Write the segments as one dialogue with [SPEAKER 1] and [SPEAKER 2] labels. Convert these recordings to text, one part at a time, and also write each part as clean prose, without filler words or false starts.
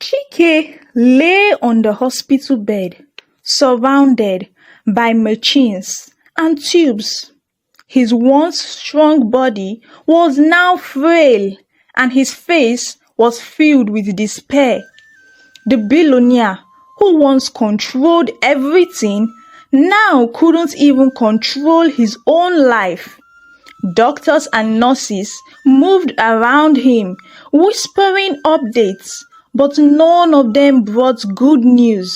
[SPEAKER 1] Chike lay on the hospital bed, surrounded by machines and tubes. His once strong body was now frail, and his face was filled with despair. The billionaire, who once controlled everything, now couldn't even control his own life. Doctors and nurses moved around him, whispering updates, but none of them brought good news.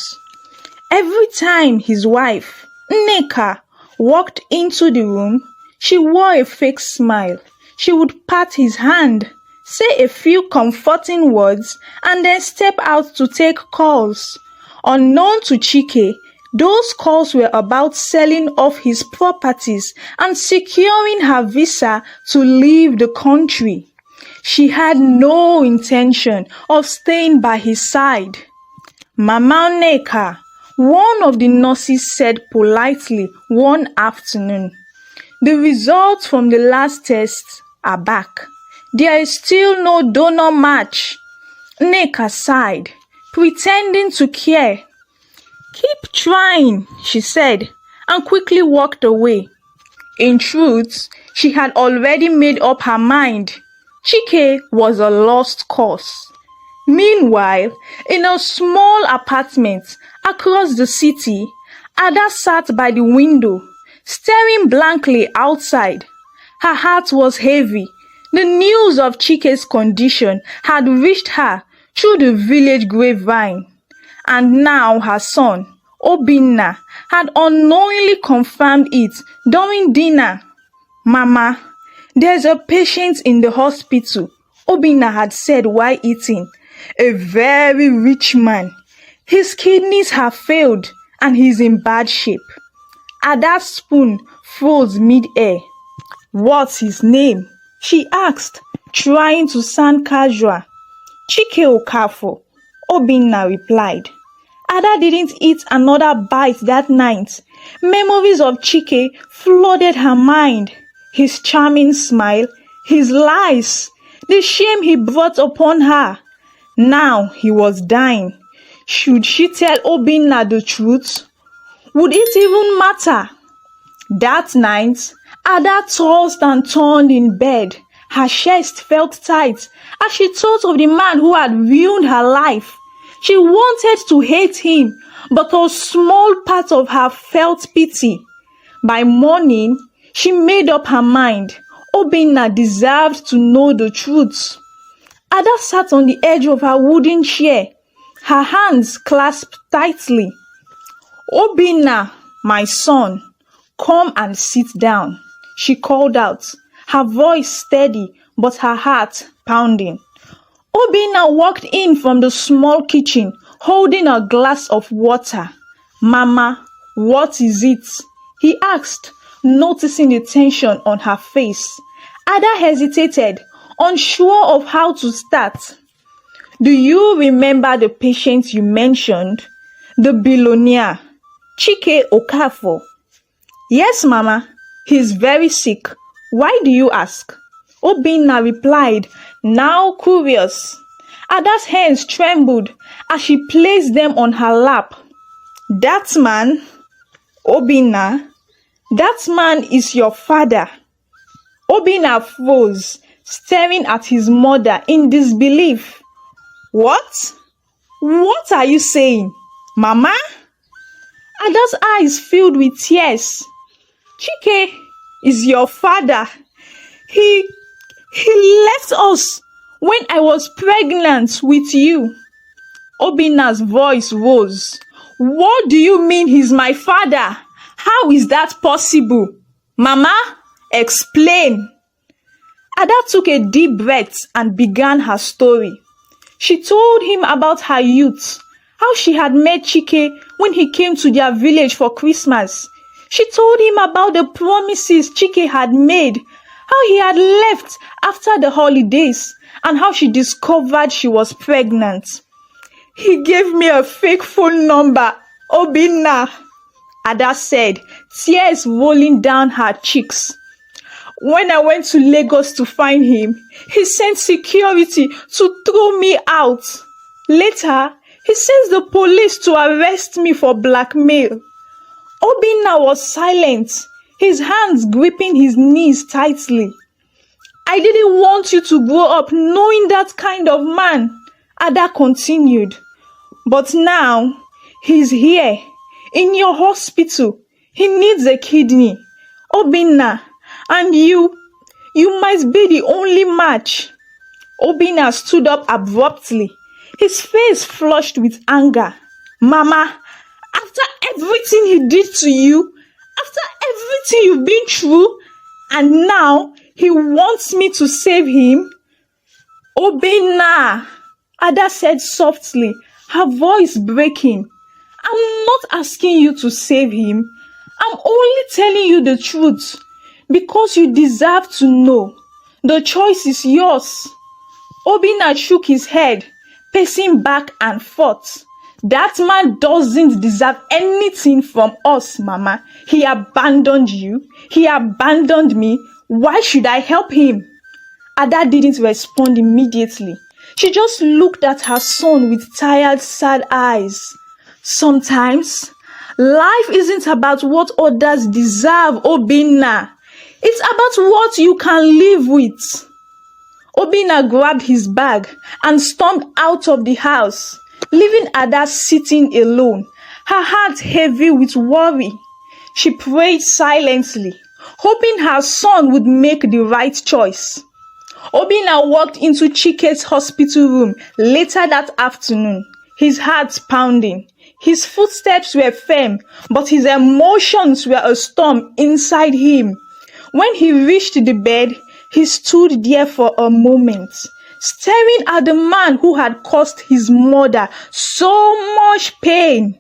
[SPEAKER 1] Every time his wife, Nneka, walked into the room, she wore a fake smile. She would pat his hand, say a few comforting words, and then step out to take calls. Unknown to Chike, those calls were about selling off his properties and securing her visa to leave the country. She had no intention of staying by his side. Mama Nneka, one of the nurses said politely one afternoon, "The results from the last test are back. There is still no donor match." Nneka sighed, pretending to care. "Keep trying," she said, and quickly walked away. In truth, she had already made up her mind. Chike was a lost cause. Meanwhile, in a small apartment across the city, Ada sat by the window, staring blankly outside. Her heart was heavy. The news of Chike's condition had reached her through the village grapevine, and now her son, Obinna, had unknowingly confirmed it during dinner. "Mama, there's a patient in the hospital," Obinna had said while eating. "A very rich man. His kidneys have failed and he's in bad shape." Ada's spoon froze mid-air. "What's his name?" she asked, trying to sound casual. "Chike Okafor," Obinna replied. Ada didn't eat another bite that night. Memories of Chike flooded her mind. His charming smile, his lies, the shame he brought upon her. Now he was dying. Should she tell Obinna the truth? Would it even matter? That night, Ada tossed and turned in bed. Her chest felt tight as she thought of the man who had ruined her life. She wanted to hate him, but a small part of her felt pity. By morning, she made up her mind. Obinna deserved to know the truth. Ada sat on the edge of her wooden chair, her hands clasped tightly. "Obinna, my son, come and sit down," she called out, her voice steady but her heart pounding. Obinna walked in from the small kitchen, holding a glass of water. "Mama, what is it?" he asked, noticing the tension on her face. Ada hesitated, unsure of how to start. "Do you remember the patient you mentioned? The billionaire, Chike Okafor?" "Yes, Mama. He's very sick. Why do you ask?" Obinna replied, now curious. Ada's hands trembled as she placed them on her lap. "That man, Obinna, that man is your father." Obinna froze, staring at his mother in disbelief. "What? What are you saying, Mama?" Ada's eyes filled with tears. "Chike is your father. He left us when I was pregnant with you." Obinna's voice rose. "What do you mean he's my father? How is that possible? Mama, explain." Ada took a deep breath and began her story. She told him about her youth, how she had met Chike when he came to their village for Christmas. She told him about the promises Chike had made, how he had left after the holidays, and how she discovered she was pregnant. "He gave me a fake phone number, Obinna," Ada said, tears rolling down her cheeks. "When I went to Lagos to find him, he sent security to throw me out. Later, he sends the police to arrest me for blackmail. Obinna was silent, his hands gripping his knees tightly. I didn't want you to grow up knowing that kind of man, Ada continued. But now, he's here, in your hospital. He needs a kidney. Obinna, and you might be the only match. Obinna stood up abruptly, his face flushed with anger. Mama, after everything he did to you, after everything you've been through, and now he wants me to save him? Obinna, Ada said softly, her voice breaking. I'm not asking you to save him. I'm only telling you the truth, because you deserve to know. The choice is yours. Obinna shook his head, pacing back and forth. That man doesn't deserve anything from us, Mama. He abandoned you. He abandoned me. Why should I help him? Ada didn't respond immediately. She just looked at her son with tired, sad eyes. Sometimes, life isn't about what others deserve, Obinna. It's about what you can live with. Obinna grabbed his bag and stormed out of the house, leaving Ada sitting alone, her heart heavy with worry. She prayed silently, hoping her son would make the right choice. Obinna walked into Chike's hospital room later that afternoon, his heart pounding. His footsteps were firm, but his emotions were a storm inside him. When he reached the bed, he stood there for a moment, staring at the man who had caused his mother so much pain.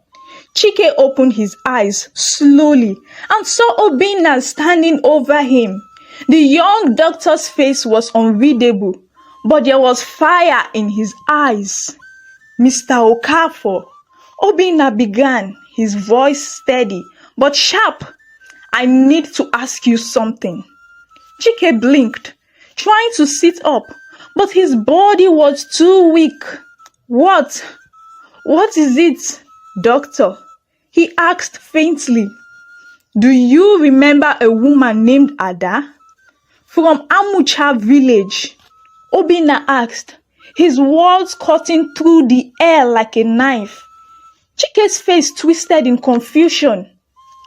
[SPEAKER 1] Chike opened his eyes slowly and saw Obinna standing over him. The young doctor's face was unreadable, but there was fire in his eyes. Mr. Okafor, Obinna began, his voice steady but sharp. I need to ask you something. Chike blinked, trying to sit up, but his body was too weak. What? What is it, doctor? He asked faintly. Do you remember a woman named Ada? From Amucha village? Obinna asked, his words cutting through the air like a knife. Chike's face twisted in confusion.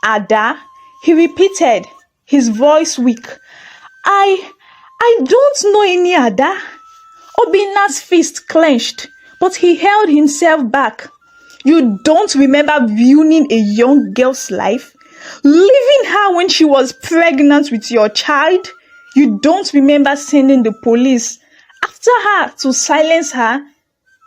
[SPEAKER 1] Ada? He repeated, his voice weak. I don't know any Ada. Obinna's fist clenched, but he held himself back. You don't remember ruining a young girl's life? Leaving her when she was pregnant with your child? You don't remember sending the police after her to silence her?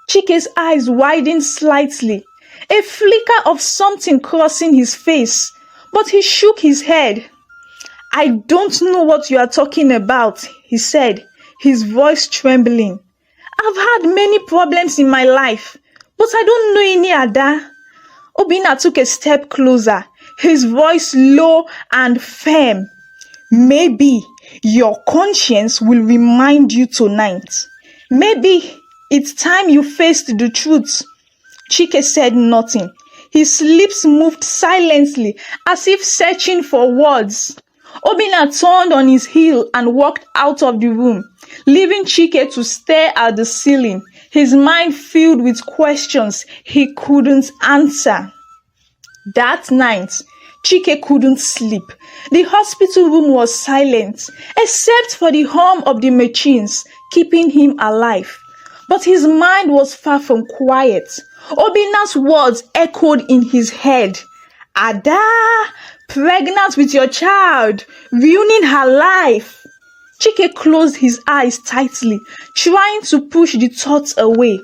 [SPEAKER 1] Chike's eyes widened slightly, a flicker of something crossing his face, but he shook his head. I don't know what you are talking about, he said, his voice trembling. I've had many problems in my life, but I don't know any Ada. Obinna took a step closer, his voice low and firm. Maybe your conscience will remind you tonight. Maybe it's time you faced the truth. Chike said nothing. His lips moved silently, as if searching for words. Obinna turned on his heel and walked out of the room, leaving Chike to stare at the ceiling, his mind filled with questions he couldn't answer. That night, Chike couldn't sleep. The hospital room was silent, except for the hum of the machines keeping him alive. But his mind was far from quiet. Obinna's words echoed in his head. Ada, pregnant with your child, ruining her life. Chike closed his eyes tightly, trying to push the thoughts away.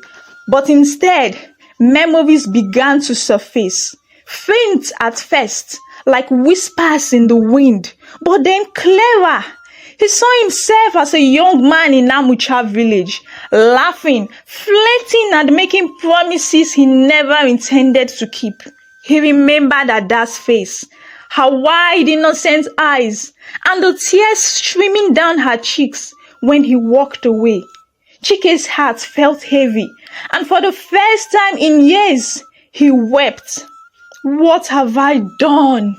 [SPEAKER 1] But instead, memories began to surface. Faint at first, like whispers in the wind, but then clearer. He saw himself as a young man in Amucha village, laughing, flirting, and making promises he never intended to keep. He remembered Ada's face, her wide, innocent eyes, and the tears streaming down her cheeks when he walked away. Chike's heart felt heavy, and for the first time in years, he wept. "What have I done?"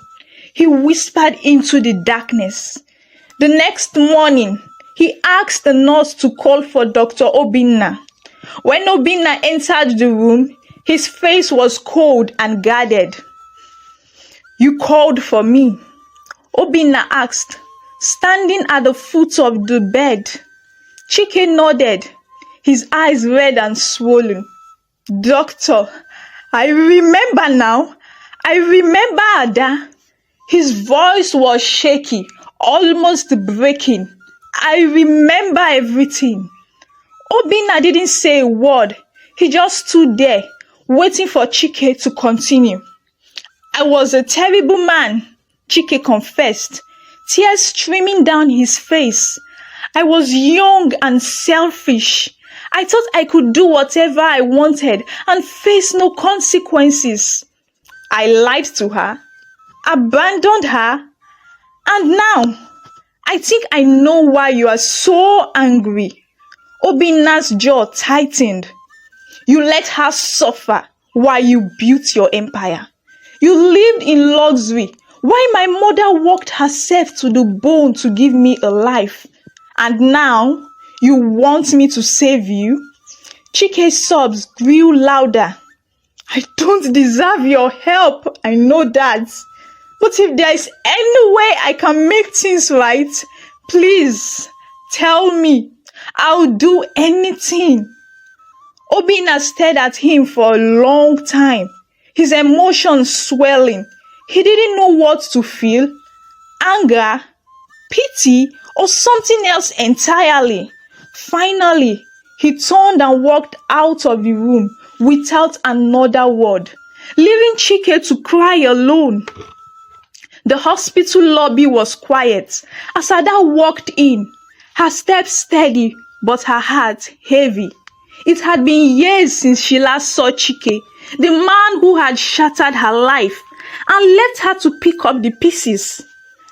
[SPEAKER 1] he whispered into the darkness. The next morning, he asked the nurse to call for Dr. Obinna. When Obinna entered the room, his face was cold and guarded. "You called for me?" Obinna asked, standing at the foot of the bed. Chike nodded, his eyes red and swollen. "Doctor, I remember now. I remember Ada." His voice was shaky, almost breaking. "I remember everything." Obinna didn't say a word. He just stood there, waiting for Chike to continue. "I was a terrible man," Chike confessed, tears streaming down his face. "I was young and selfish. I thought I could do whatever I wanted and face no consequences. I lied to her, abandoned her, and now I think I know why you are so angry." Obinna's jaw tightened. "You let her suffer while you built your empire. You lived in luxury while my mother worked herself to the bone to give me a life. And now you want me to save you?" Chike's sobs grew louder. "I don't deserve your help, I know that. But if there is any way I can make things right, please tell me. I'll do anything." Obinna stared at him for a long time, his emotions swelling. He didn't know what to feel: anger, pity, or something else entirely. Finally, he turned and walked out of the room without another word, leaving Chike to cry alone. The hospital lobby was quiet as Ada walked in, her steps steady but her heart heavy. It had been years since she last saw Chike, the man who had shattered her life and left her to pick up the pieces.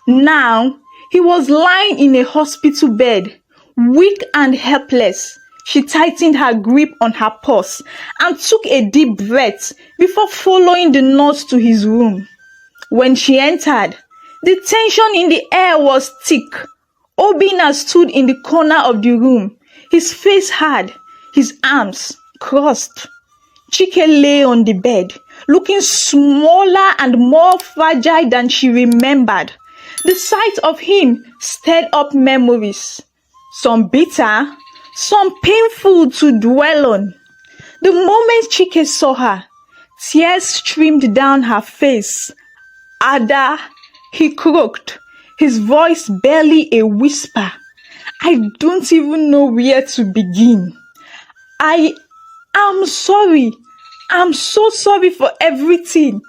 [SPEAKER 1] Now, he was lying in a hospital bed, weak and helpless. She tightened her grip on her purse and took a deep breath before following the nurse to his room. When she entered, the tension in the air was thick. Obinna stood in the corner of the room, his face hard, his arms crossed. Chike lay on the bed, looking smaller and more fragile than she remembered. The sight of him stirred up memories, some bitter, some painful to dwell on. The moment Chike saw her, tears streamed down her face. "Ada," he croaked, his voice barely a whisper. "I don't even know where to begin. I am sorry. I'm so sorry for everything."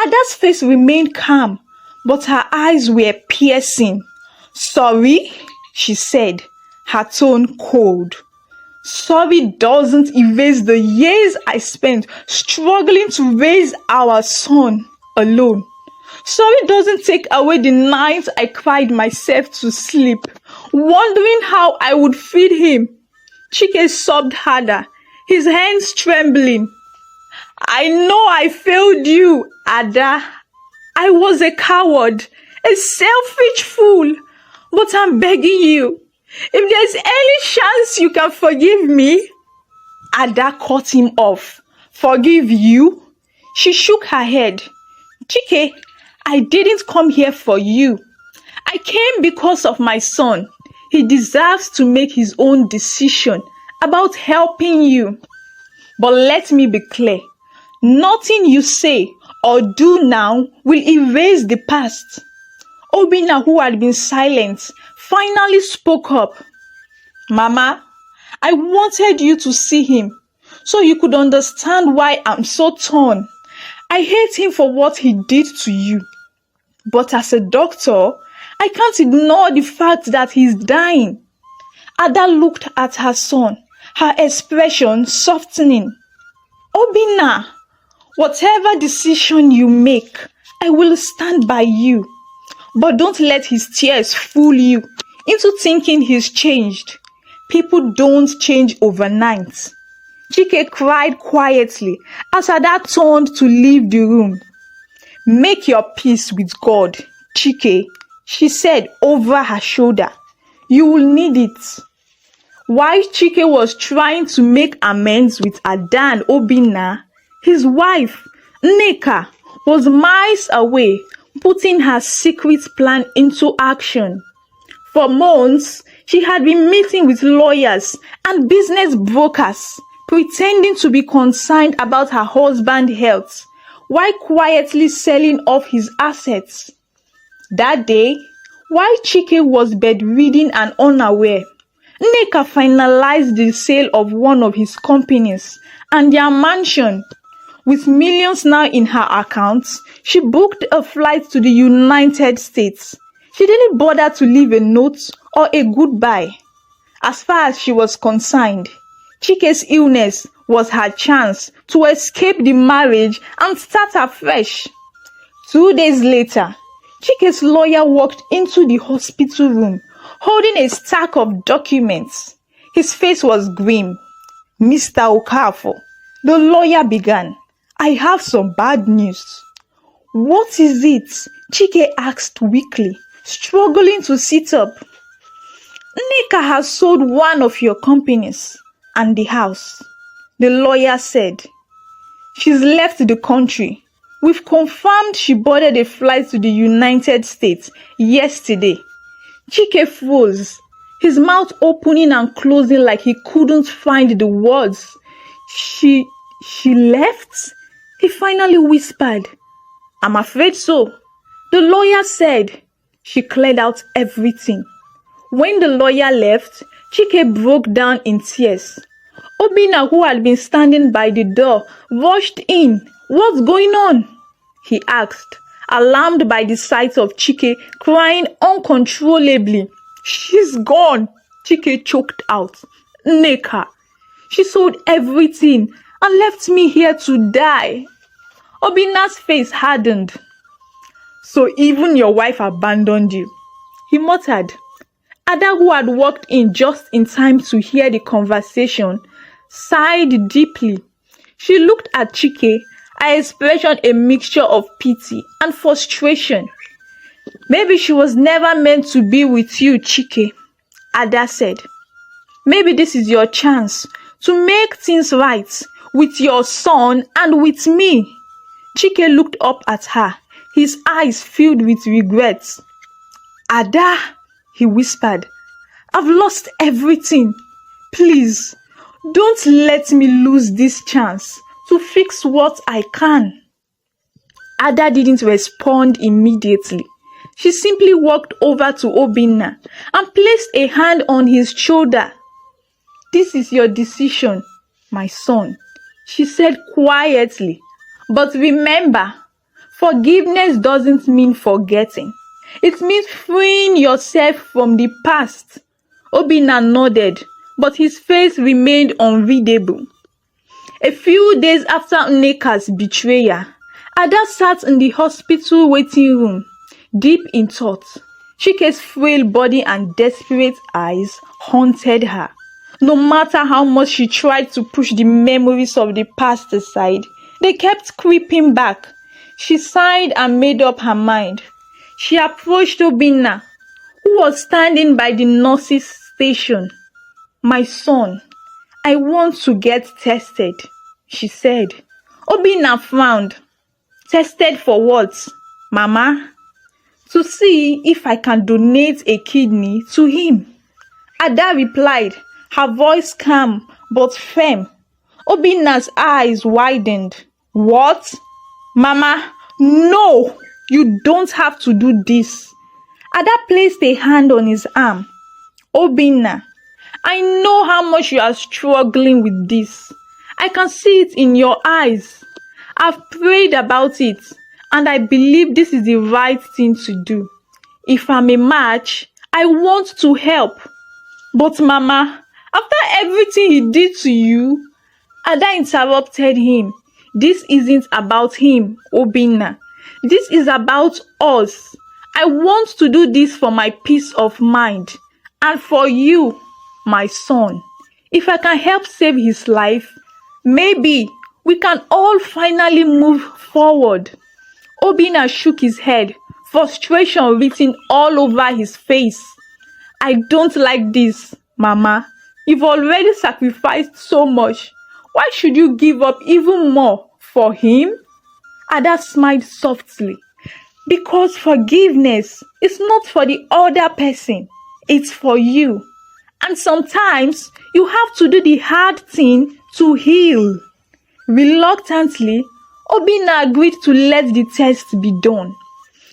[SPEAKER 1] Ada's face remained calm, but her eyes were piercing. "Sorry," she said, her tone cold. "Sorry doesn't erase the years I spent struggling to raise our son alone. Sorry doesn't take away the nights I cried myself to sleep, wondering how I would feed him." Chike sobbed harder, his hands trembling. "I know I failed you, Ada. I was a coward, a selfish fool, but I'm begging you, if there's any chance you can forgive me." Ada cut him off. "Forgive you?" She shook her head. "Chike, I didn't come here for you. I came because of my son. He deserves to make his own decision about helping you. But let me be clear. Nothing you say or do now will erase the past." Obinna, who had been silent, finally spoke up. "Mama, I wanted you to see him so you could understand why I'm so torn. I hate him for what he did to you. But as a doctor, I can't ignore the fact that he's dying." Ada looked at her son, her expression softening. "Obinna, whatever decision you make, I will stand by you. But don't let his tears fool you into thinking he's changed. People don't change overnight. Chike cried quietly as Ada turned to leave the room. Make your peace with God, Chike, she said over her shoulder. You will need it. While Chike was trying to make amends with Ada and Obinna, his wife, Nneka, was miles away, putting her secret plan into action. For months, she had been meeting with lawyers and business brokers, pretending to be concerned about her husband's health, while quietly selling off his assets. That day, while Chike was bedridden and unaware, Nneka finalized the sale of one of his companies and their mansion. With millions now in her accounts, she booked a flight to the United States. She didn't bother to leave a note or a goodbye. As far as she was concerned, Chike's illness was her chance to escape the marriage and start afresh. 2 days later, Chike's lawyer walked into the hospital room, holding a stack of documents. His face was grim. Mr. Okafor, the lawyer began, I have some bad news. What is it? Chike asked weakly, struggling to sit up. Nneka has sold one of your companies and the house, the lawyer said. She's left the country. We've confirmed she boarded a flight to the United States yesterday. Chike froze, his mouth opening and closing like he couldn't find the words. She left? He finally whispered. I'm afraid so. The lawyer said. She cleared out everything. When the lawyer left, Chike broke down in tears. Obinna, who had been standing by the door, rushed in. What's going on? He asked, alarmed by the sight of Chike crying uncontrollably. She's gone, Chike choked out. Nneka, she sold everything and left me here to die. Obinna's face hardened. So even your wife abandoned you, he muttered. Ada, who had walked in just in time to hear the conversation, sighed deeply. She looked at Chike, her expression a mixture of pity and frustration. Maybe she was never meant to be with you, Chike, Ada said. Maybe this is your chance to make things right with your son and with me. Chike looked up at her, his eyes filled with regret. Ada, he whispered, I've lost everything. Please, don't let me lose this chance to fix what I can. Ada didn't respond immediately. She simply walked over to Obinna and placed a hand on his shoulder. This is your decision, my son, she said quietly. But remember, forgiveness doesn't mean forgetting. It means freeing yourself from the past. Obinna nodded, but his face remained unreadable. A few days after Nneka's betrayal, Ada sat in the hospital waiting room, deep in thought. Chike's frail body and desperate eyes haunted her. No matter how much she tried to push the memories of the past aside, they kept creeping back. She sighed and made up her mind. She approached Obinna, who was standing by the nurse's station. My son, I want to get tested, she said. Obinna frowned. Tested for what, Mama? To see if I can donate a kidney to him. Ada replied, her voice calm but firm. Obinna's eyes widened. What? Mama, no, you don't have to do this. Ada placed a hand on his arm. Obinna, I know how much you are struggling with this. I can see it in your eyes. I've prayed about it, and I believe this is the right thing to do. If I'm a match, I want to help. But Mama, after everything he did to you, Ada interrupted him. This isn't about him, Obinna. This is about us. I want to do this for my peace of mind and for you. my son. If I can help save his life, maybe we can all finally move forward." Obinna shook his head, frustration written all over his face. "I don't like this, Mama. You've already sacrificed so much. Why should you give up even more for him?" Ada smiled softly. "Because forgiveness is not for the other person, it's for you. And sometimes you have to do the hard thing to heal." Reluctantly, Obinna agreed to let the test be done.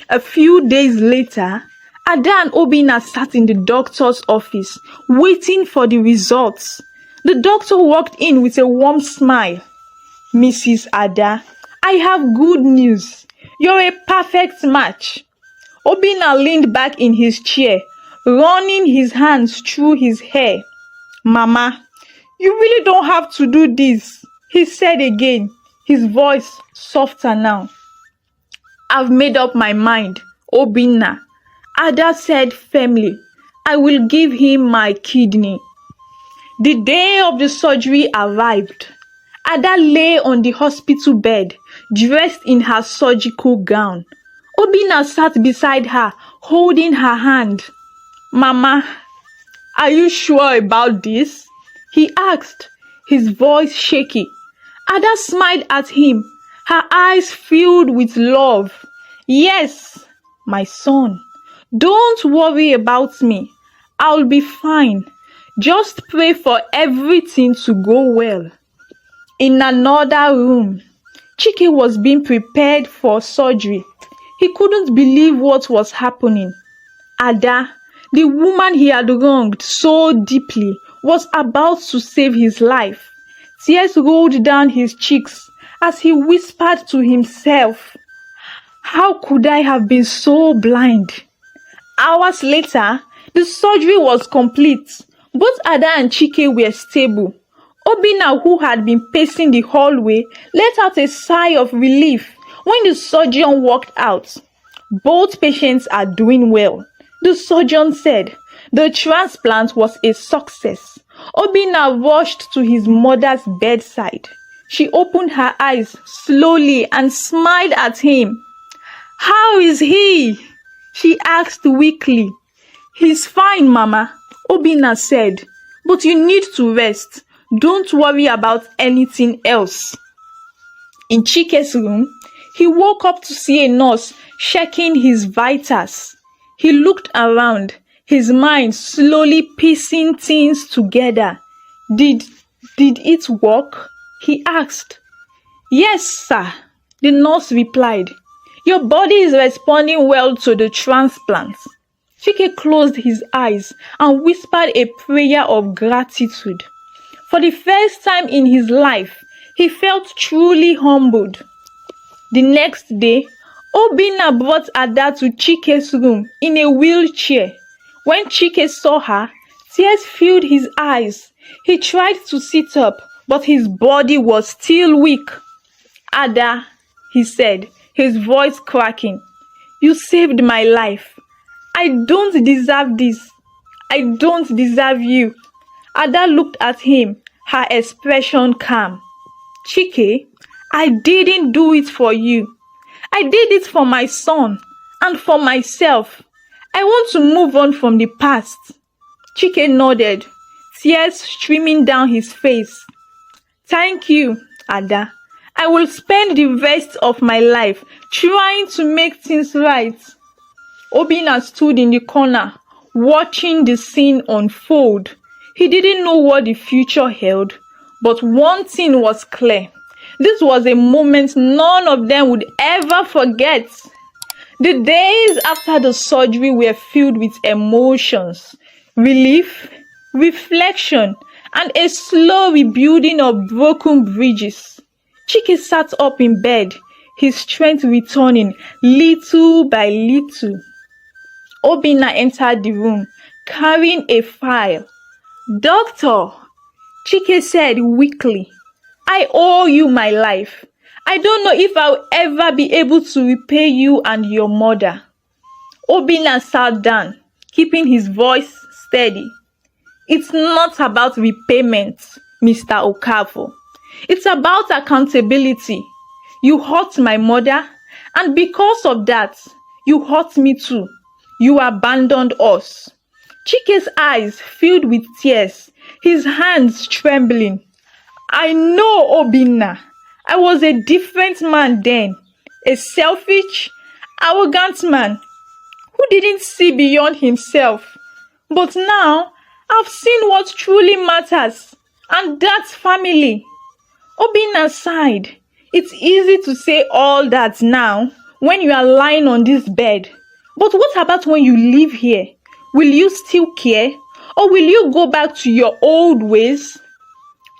[SPEAKER 1] A few days later, Ada and Obinna sat in the doctor's office, waiting for the results. The doctor walked in with a warm smile. "Mrs. Ada, I have good news. You're a perfect match." Obinna leaned back in his chair, running his hands through his hair. "Mama, you really don't have to do this," he said again, his voice softer now. "I've made up my mind, Obinna," Ada said firmly. "I will give him my kidney." The day of the surgery arrived. Ada lay on the hospital bed, dressed in her surgical gown. Obinna sat beside her, holding her hand. "Mama, are you sure about this?" he asked, his voice shaky. Ada smiled at him, her eyes filled with love. "Yes, my son. Don't worry about me. I'll be fine. Just pray for everything to go well." In another room, Chike was being prepared for surgery. He couldn't believe what was happening. Ada, the woman he had wronged so deeply, was about to save his life. Tears rolled down his cheeks as he whispered to himself, "How could I have been so blind?" Hours later, the surgery was complete. Both Ada and Chike were stable. Obinna, who had been pacing the hallway, let out a sigh of relief when the surgeon walked out. "Both patients are doing well," the surgeon said. The transplant was a success. Obinna rushed to his mother's bedside. She opened her eyes slowly and smiled at him. "How is he?" she asked weakly. "He's fine, Mama," Obinna said. "But you need to rest. Don't worry about anything else." In Chike's room, he woke up to see a nurse checking his vitals. He looked around, his mind slowly piecing things together. Did it work?" he asked. "Yes, sir," the nurse replied. "Your body is responding well to the transplant." Chike closed his eyes and whispered a prayer of gratitude. For the first time in his life, he felt truly humbled. The next day, Obinna brought Ada to Chike's room in a wheelchair. When Chike saw her, tears filled his eyes. He tried to sit up, but his body was still weak. "Ada," he said, his voice cracking, "you saved my life. I don't deserve this. I don't deserve you." Ada looked at him, her expression calm. "Chike, I didn't do it for you. I did it for my son and for myself. I want to move on from the past." Chike nodded, tears streaming down his face. "Thank you, Ada. I will spend the rest of my life trying to make things right." Obinna stood in the corner, watching the scene unfold. He didn't know what the future held, but one thing was clear. This was a moment none of them would ever forget. The days after the surgery were filled with emotions, relief, reflection, and a slow rebuilding of broken bridges. Chike sat up in bed, his strength returning little by little. Obinna entered the room, carrying a file. "Doctor," Chike said weakly, "I owe you my life. I don't know if I'll ever be able to repay you and your mother." Obinna sat down, keeping his voice steady. It's not about repayment, Mr. Okafor. It's about accountability. You hurt my mother, and because of that, you hurt me too. You abandoned us. Chike's eyes filled with tears, his hands trembling. I know, Obinna. I was a different man then. A selfish, arrogant man who didn't see beyond himself. But now, I've seen what truly matters, and that's family. Obinna sighed. It's easy to say all that now when you are lying on this bed. But what about when you live here? Will you still care? Or will you go back to your old ways?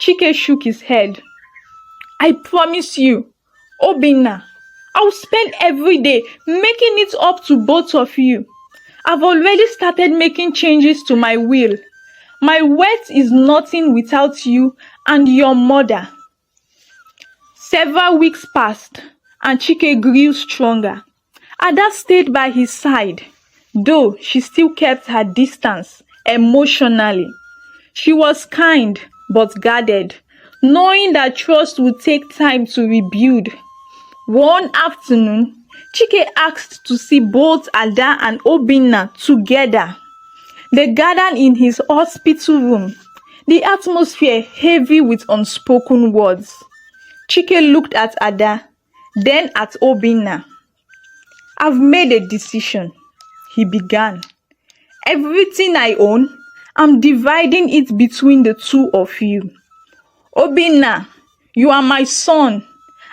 [SPEAKER 1] Chike shook his head. I promise you, Obinna, I'll spend every day making it up to both of you. I've already started making changes to my will. My worth is nothing without you and your mother. Several weeks passed, and Chike grew stronger. Ada stayed by his side, though she still kept her distance emotionally. She was kind but guarded, knowing that trust would take time to rebuild. One afternoon, Chike asked to see both Ada and Obinna together. They gathered in his hospital room, the atmosphere heavy with unspoken words. Chike looked at Ada, then at Obinna. I've made a decision, he began. Everything I own, I'm dividing it between the two of you. Obinna, you are my son,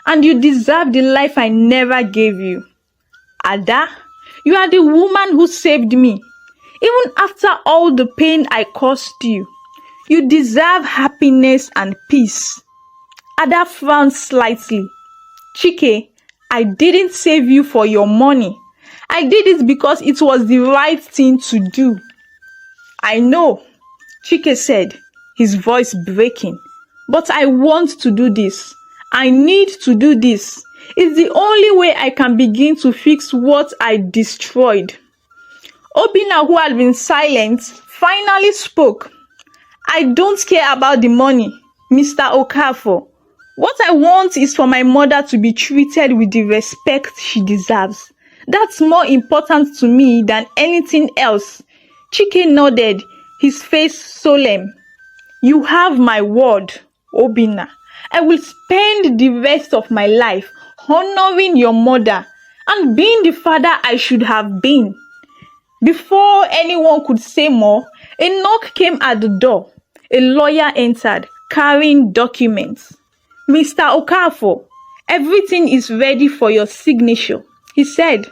[SPEAKER 1] and you deserve the life I never gave you. Ada, you are the woman who saved me. Even after all the pain I caused you, you deserve happiness and peace. Ada frowned slightly. Chike, I didn't save you for your money. I did it because it was the right thing to do. I know, Chike said, his voice breaking. But I want to do this. I need to do this. It's the only way I can begin to fix what I destroyed. Obinna, who had been silent, finally spoke. I don't care about the money, Mr. Okafor. What I want is for my mother to be treated with the respect she deserves. That's more important to me than anything else. Chike nodded, his face solemn. You have my word, Obinna. I will spend the rest of my life honoring your mother and being the father I should have been. Before anyone could say more, a knock came at the door. A lawyer entered, carrying documents. Mr. Okafor, everything is ready for your signature, he said.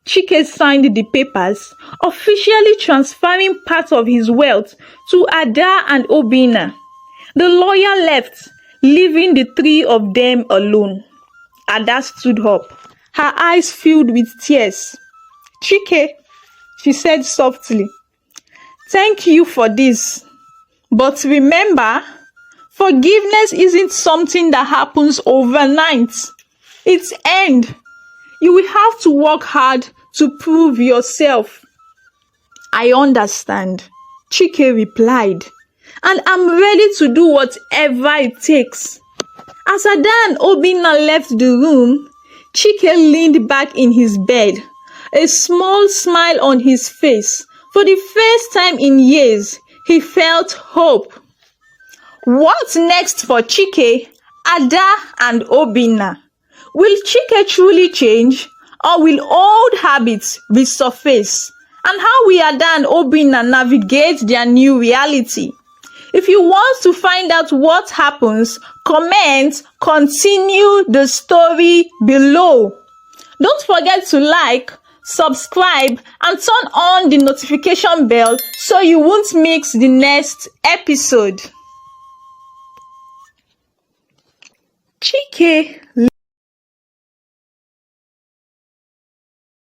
[SPEAKER 1] Chike signed the papers, officially transferring part of his wealth to Ada and Obinna. The lawyer left, leaving the three of them alone. Ada stood up, her eyes filled with tears. Chike, she said softly, thank you for this. But remember, forgiveness isn't something that happens overnight. It's end. You will have to work hard to prove yourself. I understand, Chike replied, and I'm ready to do whatever it takes. As Ada and Obinna left the room, Chike leaned back in his bed, a small smile on his face. For the first time in years, he felt hope. What's next for Chike, Ada, and Obinna? Will Chike truly change, or will old habits resurface? And how will Ada and Obinna navigate their new reality? If you want to find out what happens, comment, continue the story below. Don't forget to like, subscribe, and turn on the notification bell so you won't miss the next episode. Chike